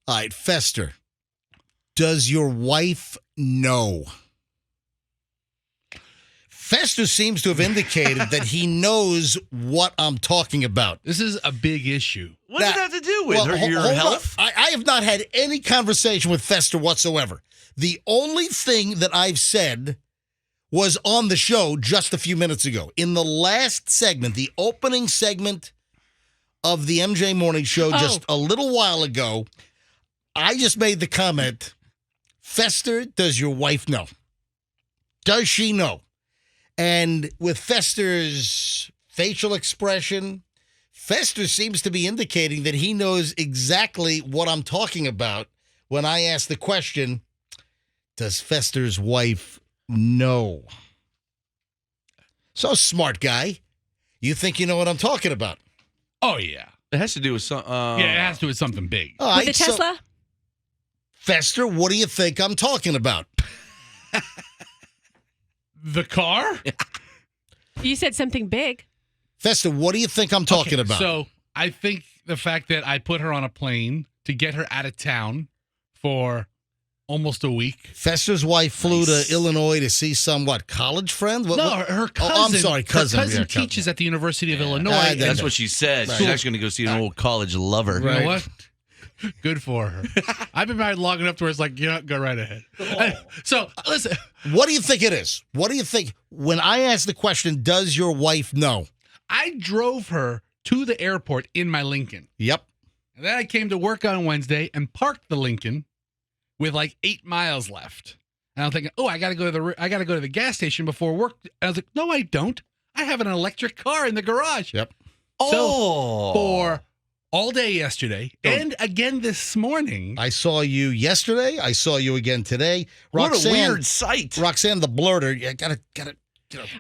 All right, Fester. Does your wife know? Fester seems to have indicated that he knows what I'm talking about. This is a big issue. What does that have to do with your hold health? I have not had any conversation with Fester whatsoever. The only thing that I've said was on the show just a few minutes ago. In the last segment, the opening segment of the MJ Morning Show just a little while ago, I just made the comment, Fester, does your wife know? Does she know? And with Fester's facial expression, Fester seems to be indicating that he knows exactly what I'm talking about when I ask the question, does Fester's wife know? So smart guy. You think you know what I'm talking about? Oh, yeah. It has to do with some. Yeah, it has to do with something big. All right, With the Tesla? Fester, what do you think I'm talking about? The car? You said something big. Fester, what do you think I'm talking about? So I think the fact that I put her on a plane to get her out of town for almost a week. Fester's wife flew to Illinois to see some, college friend? No, her cousin. Oh, I'm sorry, cousin. Her cousin Yeah, teaches at the University of Illinois. That's what she said. She's actually going to go see an old college lover. You know what? Good for her. I've been married long enough to where it's like, go right ahead. So, listen. What do you think it is? What do you think? When I ask the question, does your wife know? I drove her to the airport in my Lincoln. Yep. And then I came to work on Wednesday and parked the Lincoln with like 8 miles left. And I'm thinking, I got to go to the gas station before work. And I was like, no, I don't. I have an electric car in the garage. Yep. So for all day yesterday and again this morning. I saw you yesterday. I saw you again today. What a weird sight. Roxanne the blurter. You gotta.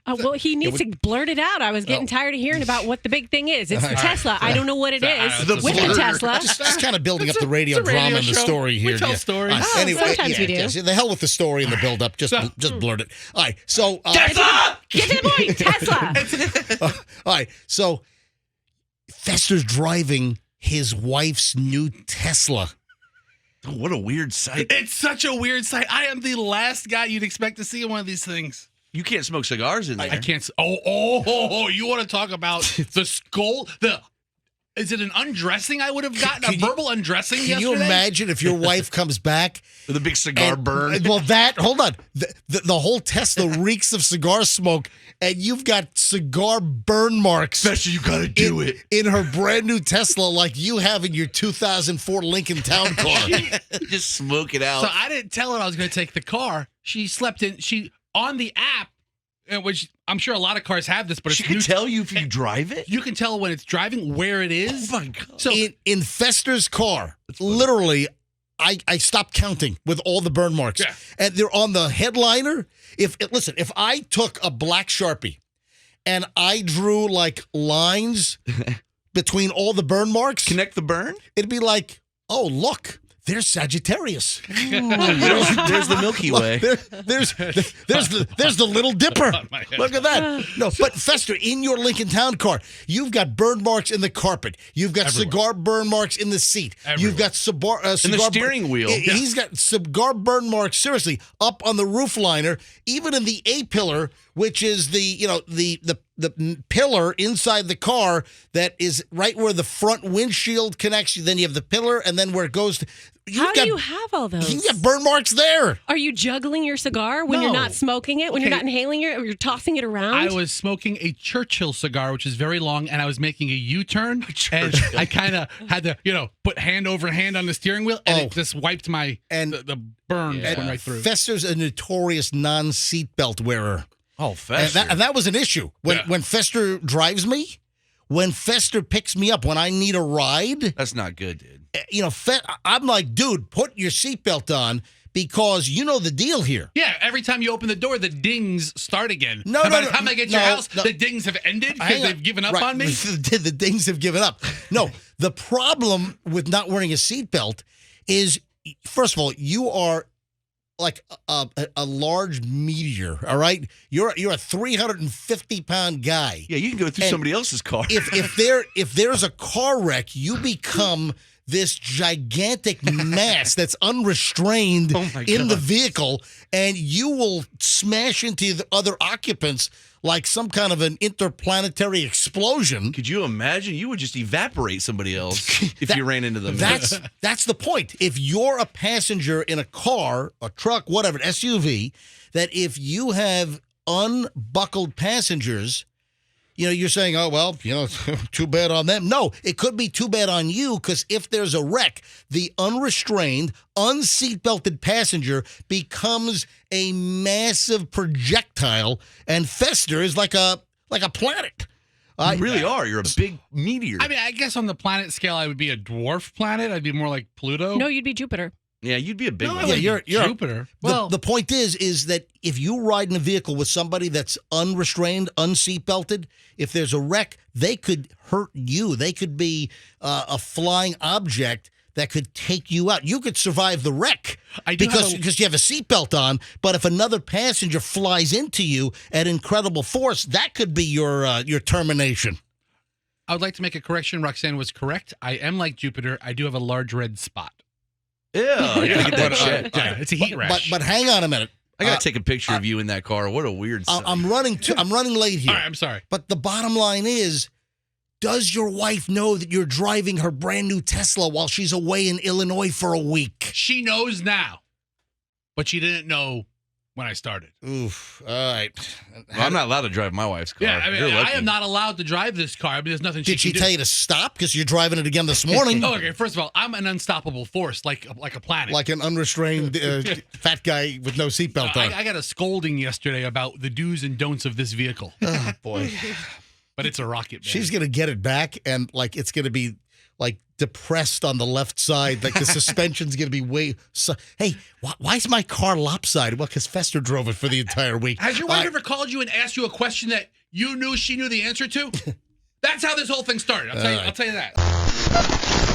Well, he needs to blurt it out. I was getting tired of hearing about what the big thing is. It's the Tesla. I don't know what it is. With the Tesla. Just kind of building up the radio drama and the story here. We tell stories. Anyway, sometimes we do. Yes, the hell with the story and the build-up. Just blurt it. All right. So Tesla! Get to the point. Tesla. All right. So Fester's driving his wife's new Tesla. What a weird sight. It's such a weird sight. I am the last guy you'd expect to see in one of these things. You can't smoke cigars in there. I can't. You want to talk about the skull? Is it an undressing I would have gotten? A verbal undressing yesterday? Can you imagine if your wife comes back with a big cigar burn? Well, hold on. The whole Tesla reeks of cigar smoke, and you've got cigar burn marks. Especially you got to do it. In her brand new Tesla, like you have in your 2004 Lincoln Town car. Just smoke it out. So I didn't tell her I was going to take the car. She slept in. On the app, which I'm sure a lot of cars have this, but she can tell you if you drive it. You can tell when it's driving where it is. Oh my God! So in Fester's car, literally, I stopped counting with all the burn marks, and they're on the headliner. If I took a black Sharpie and I drew like lines between all the burn marks, connect the burn, it'd be like, oh look. There's Sagittarius. There's the Milky Way. There's the Little Dipper. Look at that. No, but Fester, in your Lincoln Town car, you've got burn marks in the carpet. You've got cigar burn marks in the seat. You've got cigar in the steering wheel. He's got cigar burn marks. Seriously, up on the roof liner, even in the A-pillar, which is the pillar inside the car that is right where the front windshield connects. Then you have the pillar, and then where it goes. How do you have all those? You got burn marks there. Are you juggling your cigar when you're not smoking it, when you're not inhaling it, or you're tossing it around? I was smoking a Churchill cigar, which is very long, and I was making a U-turn, and I kind of had to, put hand over hand on the steering wheel, and it just wiped my the burn went right through. Fester's a notorious non-seatbelt wearer. Oh, Fester. And that was an issue. When Fester drives me, when Fester picks me up, when I need a ride. That's not good, dude. I'm like, dude, put your seatbelt on because you know the deal here. Yeah, every time you open the door, the dings start again. By the time I get to your house, the dings have ended because they've given up on me. The dings have given up. No, the problem with not wearing a seatbelt is, first of all, you are like a large meteor, all right? You're a 350-pound guy. Yeah, you can go through somebody else's car. If there's a car wreck, you become this gigantic mass that's unrestrained Oh my in the God. vehicle, and you will smash into the other occupants like some kind of an interplanetary explosion. Could you imagine? You would just evaporate somebody else if you ran into them. That's the point. If you're a passenger in a car, a truck, whatever, an SUV, that if you have unbuckled passengers, you're saying, oh, well, too bad on them. No, it could be too bad on you, because if there's a wreck, the unrestrained, unseatbelted passenger becomes a massive projectile and festers like a planet. You really are. You're a big meteor. I mean, I guess on the planet scale, I would be a dwarf planet. I'd be more like Pluto. No, you'd be Jupiter. Yeah, you'd be a big No, one. I would you're be Jupiter. Well, the point is that if you ride in a vehicle with somebody that's unrestrained, unseatbelted, if there's a wreck, they could hurt you. They could be a flying object that could take you out. You could survive the wreck because you have a seatbelt on, but if another passenger flies into you at incredible force, that could be your termination. I would like to make a correction. Roxanne was correct. I am like Jupiter. I do have a large red spot. Yeah, you gotta get that checked. Yeah, it's a heat rash. But hang on a minute. I gotta take a picture of you in that car. What a weird sight. I'm running late here. All right, I'm sorry. But the bottom line is, does your wife know that you're driving her brand new Tesla while she's away in Illinois for a week? She knows now, but she didn't know when I started. Oof. All right. Well, I'm not allowed to drive my wife's car. Yeah, I mean, You're lucky. I am not allowed to drive this car. I mean, there's nothing Did she can tell do. you to stop because you're driving it again this morning? Oh, okay. First of all, I'm an unstoppable force, like a planet. Like an unrestrained fat guy with no seatbelt on. I got a scolding yesterday about the do's and don'ts of this vehicle, Oh, boy. but it's a rocket, man. She's going to get it back, and it's going to be depressed on the left side. Like the suspension's going to be hey, why is my car lopsided? Well, because Fester drove it for the entire week. Has your wife ever called you and asked you a question that you knew she knew the answer to? That's how this whole thing started. I'll tell you that.